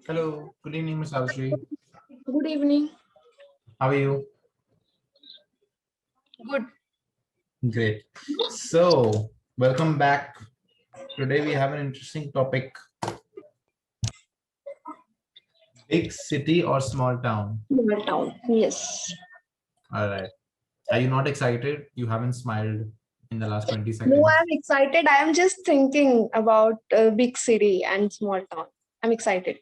Hello, good evening, Ms. Avshri. Good evening. How are you? Good. Great. So, welcome back. Today we have an interesting topic: big city or small town. Small town. Yes. All right. Are you not excited? You haven't smiled in the last 20 No, seconds. I'm excited. I am just thinking about big city and small town. I'm excited.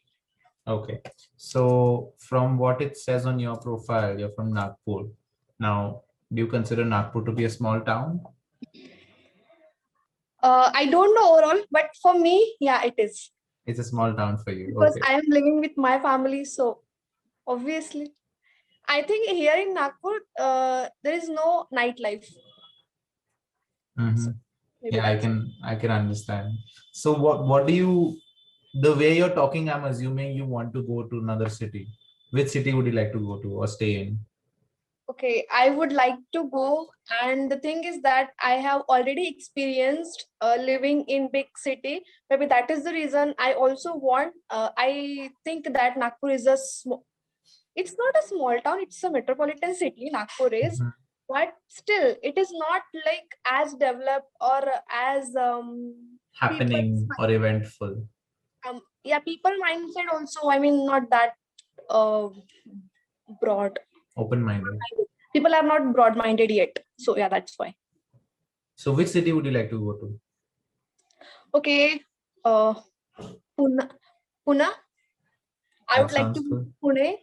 Okay. So, from what it says on your profile, you're from Nagpur. Now, do you consider Nagpur to be a small town? I don't know overall, but for me, yeah, it is. It's a small town for you. Because Okay. I am living with my family, so obviously. I think here in Nagpur, there is no nightlife. So Mhm. maybe Yeah, I that's it. can I can understand. So what do you the way you're talking, I'm assuming you want to go to another city. Which city would you like to go to or stay in? Okay, I would like to go, and the thing is that I have already experienced living in big city. Maybe that is the reason I also want. I think that Nagpur is it's not a small town; it's a metropolitan city. Nagpur is, Mhm. but still, it is not like as developed or as people's Happening or eventful? yeah, people mindset also. I mean, not that uh, broad. Open-minded. People are not broad minded yet, so yeah, that's why. So which city would you like to go to? Okay, uh, Pune. Pune. I That would like to sounds go good. to Pune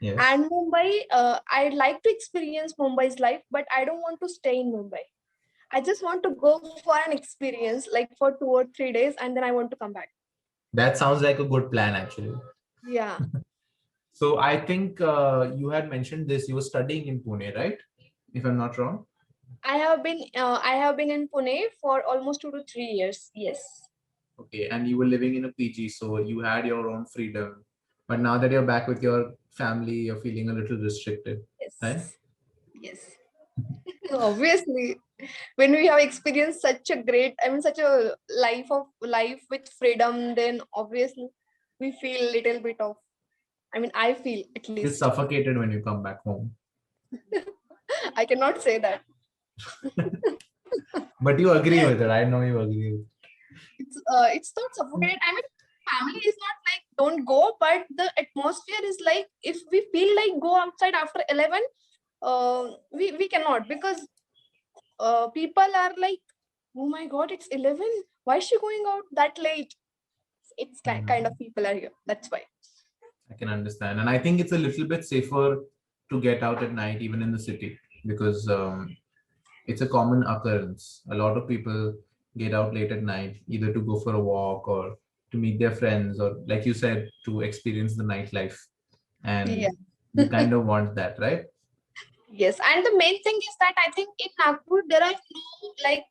Yes. and Mumbai. I'd like to experience Mumbai's life, but I don't want to stay in Mumbai. I just want to go for an experience, like for 2 or 3 days, and then I want to come back. That sounds like a good plan actually. Yeah, So I think you had mentioned this, you were studying in Pune, right? If I'm not wrong. I have been in Pune for almost 2 to 3 years. Yes, Okay, and you were living in a PG, so you had your own freedom. But now that you're back with your family, you're feeling a little restricted, right? yes, yes. Obviously, when we have experienced such a great, I mean, such a life with freedom, then obviously we feel little bit of, I mean, I feel at Feel least. suffocated when you come back home. I cannot say that. But you agree with it. I know you agree with It's not suffocated. I mean, family is not like don't go, but the atmosphere is like if we feel like go outside after 11, we cannot because people are like, oh my god, it's 11. Why is she going out that late? It's kind of Mhm. people are here. That's why. I can understand. And I think it's a little bit safer to get out at night, even in the city, because it's a common occurrence. A lot of people get out late at night, either to go for a walk or to meet their friends, or like you said, to experience the nightlife. Yeah. And you kind of want that, right? Yes, and the main thing is that I think in Nagpur there are no like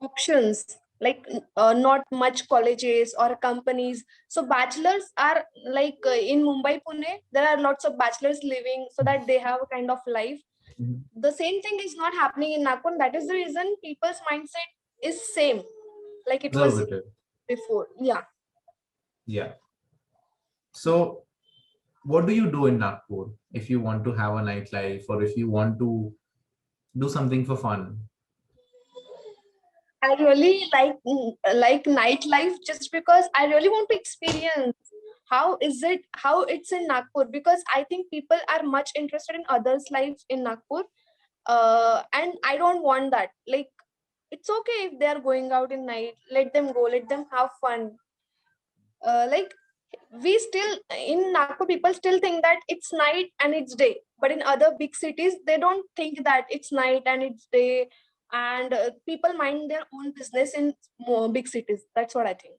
options, like not much colleges or companies. So bachelors are like in Mumbai, Pune, there are lots of bachelors living so that they have a kind of life. Mhm. The same thing is not happening in Nagpur. That is the reason people's mindset is same like it was Conservative. before. Yeah. Yeah. So what do you do in Nagpur if you want to have a nightlife or if you want to do something for fun? I really like nightlife just because I really want to experience how it's in Nagpur because I think people are much interested in others' lives in Nagpur. And I don't want that. Like it's okay if they are going out in night, let them go, let them have fun. Like we still in Nagpur, people still think that it's night and it's day, but in other big cities, they don't think that it's night and it's day. And people mind their own business in more big cities. That's what I think,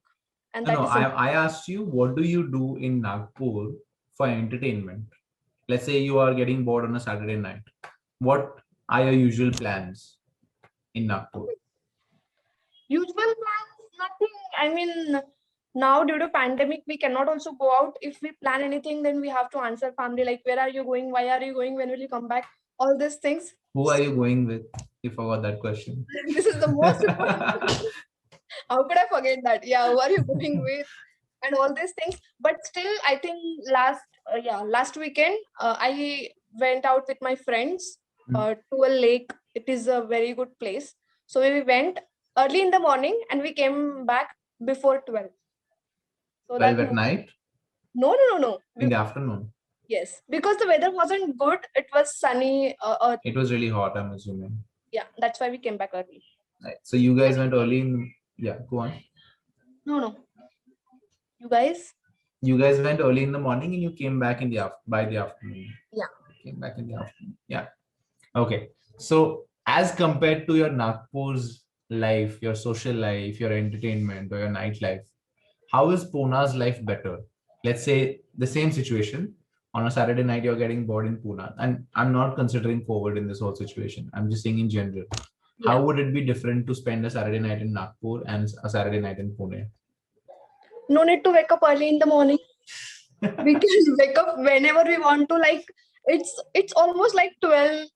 and No, that no, is simple. I asked you, what do you do in Nagpur for entertainment? Let's say you are getting bored on a Saturday night. What are your usual plans in Nagpur? Usual plans, nothing. I mean, now due to pandemic, we cannot also go out. If we plan anything, then we have to answer family like, where are you going? Why are you going? When will you come back? All these things. Who are you going with? You forgot that question. This is the most important. How could I forget that? Yeah, who are you going with? and all these things. But still, I think last weekend, I went out with my friends to a lake. It is a very good place. So we went early in the morning and we came back before 12. So 12 that at night, no. in the afternoon. Yes, because the weather wasn't good. It was sunny. It was really hot, I'm assuming. Yeah, that's why we came back early. Right. So you guys went early in, yeah, go on. No. You guys? You guys went early in the morning and you came back in the by the afternoon. Yeah. Came back in the afternoon. Yeah. Okay. So as compared to your Nagpur's life, your social life, your entertainment, or your nightlife, how is Pune's life better? Let's say the same situation. On a Saturday night, you're getting bored in Pune. And I'm not considering COVID in this whole situation. I'm just saying in general. Yeah. How would it be different to spend a Saturday night in Nagpur and a Saturday night in Pune? No need to wake up early in the morning. We can wake up whenever we want to. Like it's almost like 12.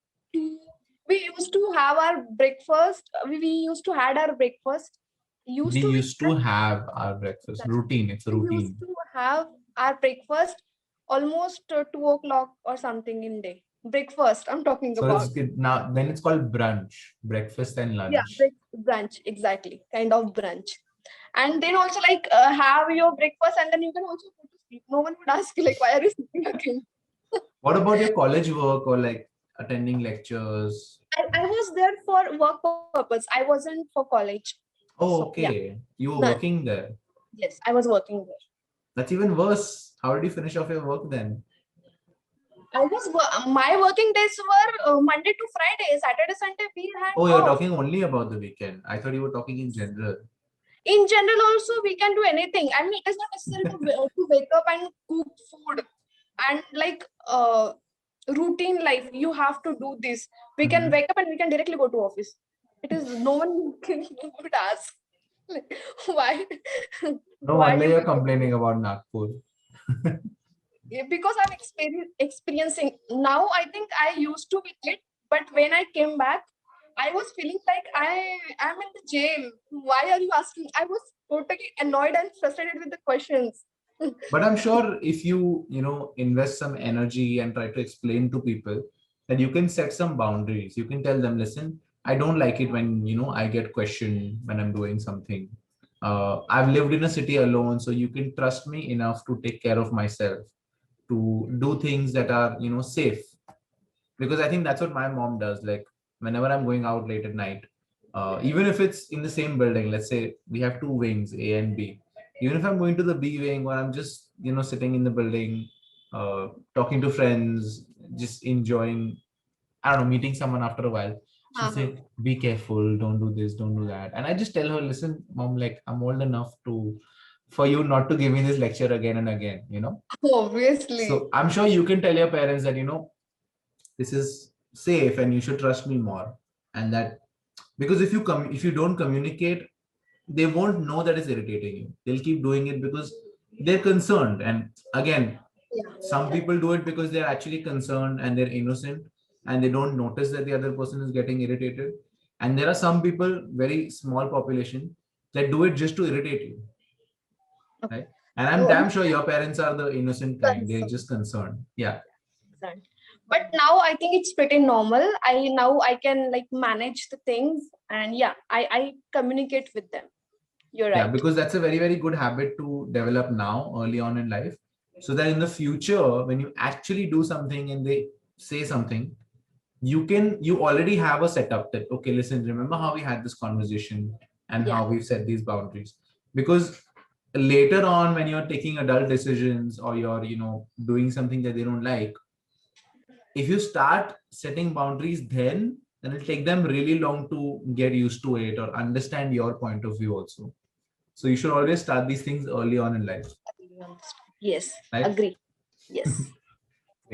We used to have our breakfast. We used to had our breakfast. We used to have our breakfast routine. It's a We routine. used to have our breakfast almost 2 o'clock or something in day. Breakfast I'm talking So about. it's good. Now then it's called brunch, breakfast and lunch. Yeah, brunch, exactly, kind of brunch. And then also like have your breakfast and then you can also go to sleep. No one would ask you like, why are you sleeping again? What about your college work or like attending lectures? I was there for work purpose. I wasn't for college. Oh, So, yeah. okay. You were No. working there. Yes, I was working there. That's even worse. How did you finish off your work then? My working days were Monday to Friday. Saturday, Sunday we had Oh, you're off. talking only about the weekend. I thought you were talking in general. In general also we can do anything. I mean, it is not necessary to wake up and cook food and like routine life. You have to do this. We can wake up and we can directly go to office. It is no one would ask like, why. No Why wonder you you're complaining about Nagpur. because I'm experiencing now. I think I used to be it, but when I came back, I was feeling like I am in the jail. Why are you asking? I was totally annoyed and frustrated with the questions. But I'm sure if you invest some energy and try to explain to people, that you can set some boundaries. You can tell them, listen, I don't like it when I get questioned when I'm doing something. I've lived in a city alone, so you can trust me enough to take care of myself, to do things that are safe. Because I think that's what my mom does. Like whenever I'm going out late at night, even if it's in the same building, let's say we have two wings, A and B. Even if I'm going to the B wing, or I'm just sitting in the building, talking to friends, just enjoying, I don't know, meeting someone after a while, she'll say, be careful, don't do this, don't do that. And I just tell her, listen, mom, like I'm old enough for you not to give me this lecture again and again, Obviously. So I'm sure you can tell your parents that, this is safe and you should trust me more. And that, because if you don't communicate, they won't know that it's irritating you. They'll keep doing it because they're concerned. And again, some people do it because they're actually concerned and they're innocent and they don't notice that the other person is getting irritated. And there are some people, very small population, that do it just to irritate you. Right? And I'm damn sure your parents are the innocent kind. They're just concerned. Yeah. But now I think it's pretty normal. I can like manage the things, and yeah, I communicate with them. You're right. Yeah, because that's a very, very good habit to develop now, early on in life, so that in the future, when you actually do something and they say something, you already have a setup that, okay, listen, remember how we had this conversation and how we've set these boundaries. Because later on, when you're taking adult decisions or you're doing something that they don't like, if you start setting boundaries, then it'll take them really long to get used to it or understand your point of view also. So you should always start these things early on in life. Yes, right? Agree. Yes,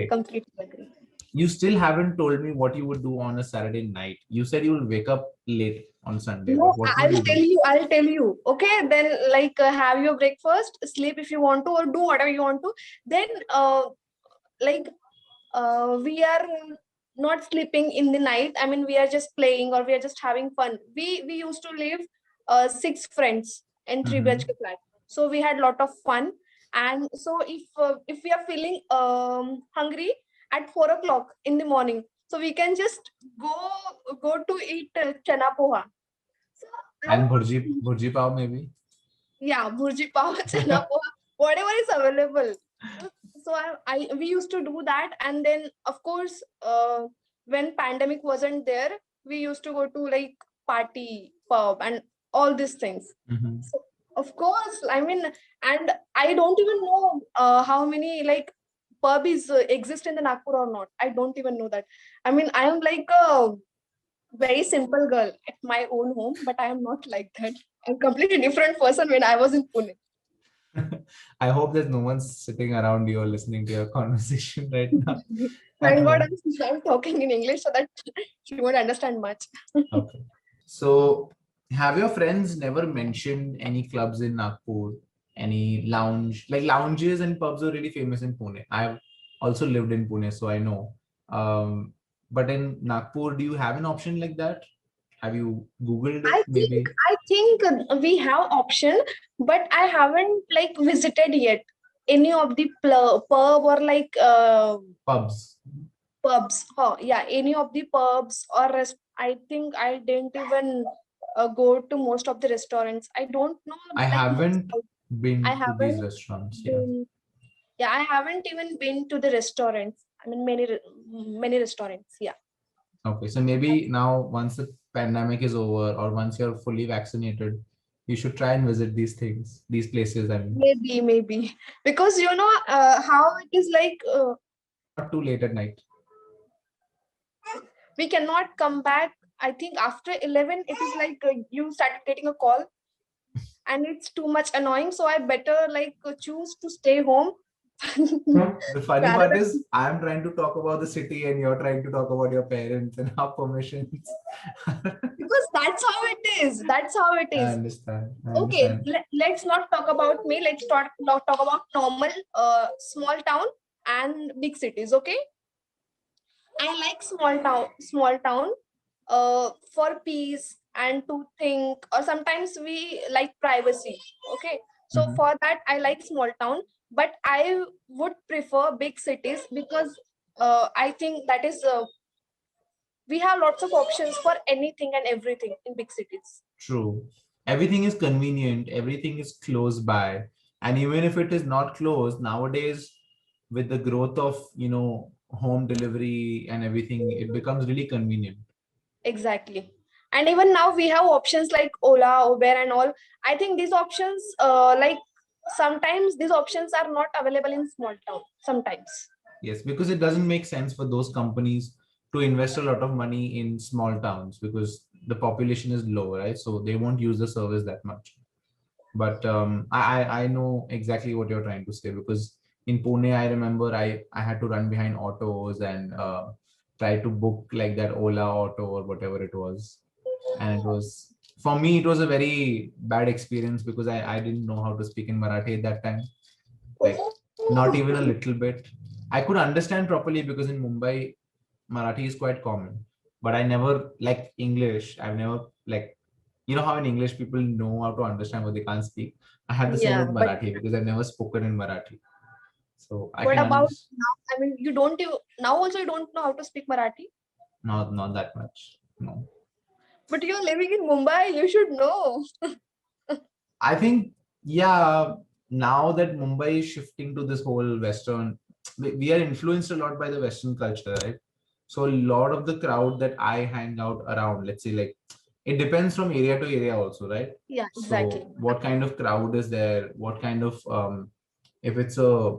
completely agree. You still haven't told me what you would do on a Saturday night. You said you will wake up late on Sunday. No, What I'll tell you. Okay, then like have your breakfast, sleep if you want to, or do whatever you want to. Then we are not sleeping in the night. I mean, we are just playing or we are just having fun. We used to live 6 friends in 3 BHK flat. So we had a lot of fun. And so if we are feeling hungry at 4 o'clock in the morning, so we can just go to eat chana poha. So I And was, bhurji pav maybe. yeah, burji pav, chana poha, whatever is available. So we used to do that. And then of course, when pandemic wasn't there, we used to go to like party pub and all these things. Mhm. So of course, I mean, and I don't even know how many like pub is exist in the Nagpur or not. I don't even know that. I mean, I am like a very simple girl at my own home, but I am not like that. I'm completely different person when I was in Pune. I hope there's no one sitting around you or listening to your conversation right now at Thank God home. I'm talking in English so that she won't understand much. Okay. So, have your friends never mentioned any clubs in Nagpur, any lounge, like lounges and pubs are really famous in Pune. I've also lived in Pune, so I know. Um, but in Nagpur, do you have an option like that? Have you Googled it? Maybe I think we have option, but I haven't like visited yet any of the pub or like pubs. pubs. Oh, yeah, any of the pubs or I think I didn't even go to most of the restaurants. I don't know I like much. haven't I been to these haven't restaurants. Yeah. been. Yeah, I haven't even been to the restaurants. I mean, many restaurants. Yeah. Okay, so maybe now once the pandemic is over or once you're fully vaccinated, you should try and visit these things, these places. I mean, Maybe because you know how it is like. not too late at night. We cannot come back. I think after 11 it is like you started getting a call and it's too much annoying, so I better like choose to stay home The funny rather part than, is I'm trying to talk about the city and you're trying to talk about your parents and our permissions. because that's how it I is. understand. I Okay, understand. let's not talk about me, let's talk about normal small town and big cities. Okay, I like small town for peace and to think, or sometimes we like privacy. Okay, so Mhm. for that I like small town, but I would prefer big cities because I think that is we have lots of options for anything and everything in big cities. True. Everything is convenient, everything is close by. And even if it is not close, nowadays, with the growth of, home delivery and everything, it becomes really convenient. Exactly. And even now we have options like Ola, Uber and all. I think these options like sometimes these options are not available in small town sometimes. Yes, because it doesn't make sense for those companies to invest a lot of money in small towns because the population is low, right? So they won't use the service that much. But I know exactly what you're trying to say because in Pune, I remember I had to run behind autos and try to book like that Ola auto or whatever it was. And it was, for me, it was a very bad experience because I didn't know how to speak in Marathi at that time, like not even a little bit. I could understand properly because in Mumbai, Marathi is quite common, but I never like English. I've never like, how in English people know how to understand what they can't speak. I had the same Yeah, with Marathi because I've never spoken in Marathi. So I but can about understand. now, I mean, you don't now also you don't know how to speak Marathi, Not that much. No. but you're living in Mumbai. You should know. I think, yeah, now that Mumbai is shifting to this whole Western, we are influenced a lot by the Western culture, right? So a lot of the crowd that I hang out around, let's say, like, it depends from area to area also, right? Yeah, exactly. So what kind of crowd is there? What kind of if it's a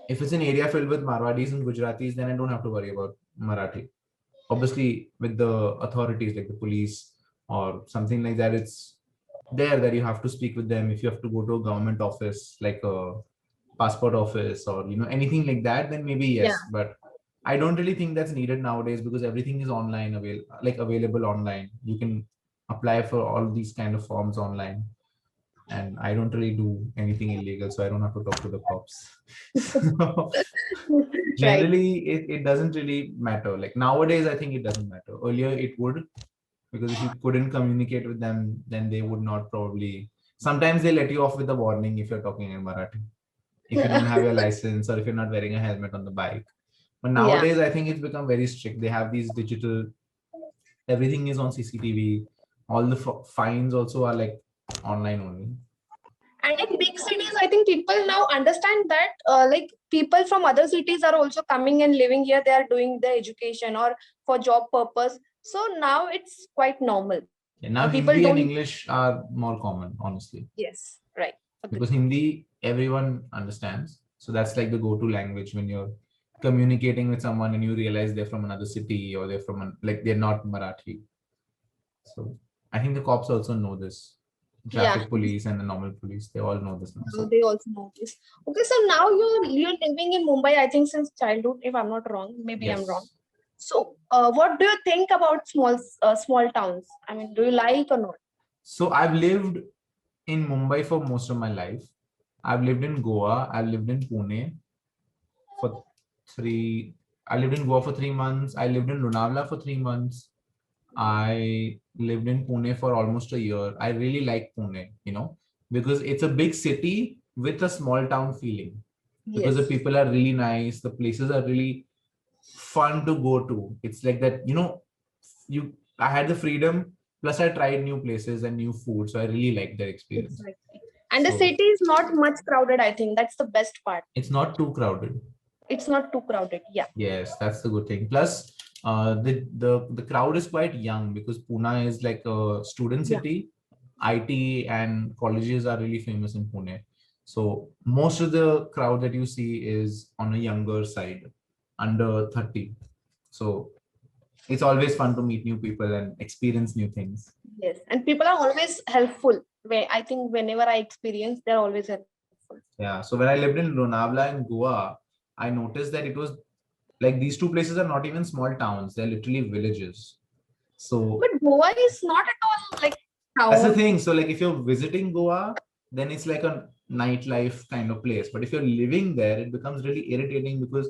if it's an area filled with Marwadis and Gujaratis, then I don't have to worry about Marathi. Obviously, with the authorities like the police or something like that, it's there that you have to speak with them. If you have to go to a government office like a passport office or anything like that, then maybe Yeah. yes. But I don't really think that's needed nowadays because everything is online, available online. You can apply for all these kind of forms online, and I don't really do anything illegal, so I don't have to talk to the cops. So Right. generally, it doesn't really matter. Like nowadays, I think it doesn't matter. Earlier, it would, because if you couldn't communicate with them, then they would not probably Sometimes they let you off with a warning if you're talking in Marathi, if you don't have your license or if you're not wearing a helmet on the bike. But Yeah. nowadays, I think it's become very strict. They have these digital, everything is on CCTV. All the fines also are like online only. And in big cities, I think people now understand that like people from other cities are also coming and living here. They are doing their education or for job purpose. So now it's quite normal. Yeah, now People Hindi and don't. English are more common, honestly, Yes, right. because Agree. Hindi everyone understands. So that's like the go-to language when you're communicating with someone and you realize they're from another city or they're from like they're not Marathi. So I think the cops also know this. Yeah, Traffic police and the normal police, they all know this now. So they also know this. Okay, so now you're living in Mumbai, I think since childhood, if I'm not wrong. Maybe I'm wrong. yes. So, what do you think about small towns? I mean, do you like or not? So I've lived in Mumbai for most of my life. I've lived in Goa. I've lived in Pune for three. I lived in Goa for 3 months. I lived in Lonavala for 3 months. I lived in Pune for almost a year. I really like Pune, because it's a big city with a small town feeling. Because the Yes. people are really nice, the places are really fun to go to. It's like that, I had the freedom, plus I tried new places and new food. So I really liked that experience. Exactly. And the So city is not much crowded, I think. That's the best part. it's not too crowded. It's not too crowded. Yeah. Yes, that's the good thing. Plus, the crowd is quite young because Pune is like a student Yeah. city. IT and colleges are really famous in Pune. So most of the crowd that you see is on a younger side, under 30. So it's always fun to meet new people and experience new things. Yes. And people are always helpful. Where I think whenever I experience, they're always helpful. Yeah. So when I lived in Lonavala in Goa, I noticed that it was like these two places are not even small towns, they're literally villages. So But Goa is not at all like that's the town. thing. So like if you're visiting Goa, then it's like a nightlife kind of place. But if you're living there, it becomes really irritating because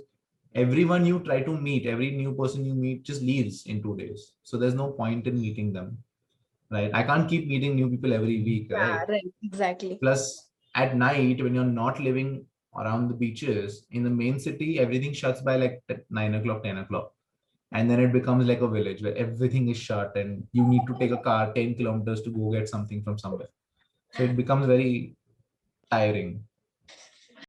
everyone you try to meet, every new person you meet just leaves in 2 days. So there's no point in meeting them, right? I can't keep meeting new people every week, right? Yeah, right. Exactly. Plus, at night, when you're not living around the beaches in the main city, everything shuts by like 9 o'clock, 10 o'clock. And then it becomes like a village where everything is shut and you need to take a car 10 kilometers to go get something from somewhere. So it becomes very tiring.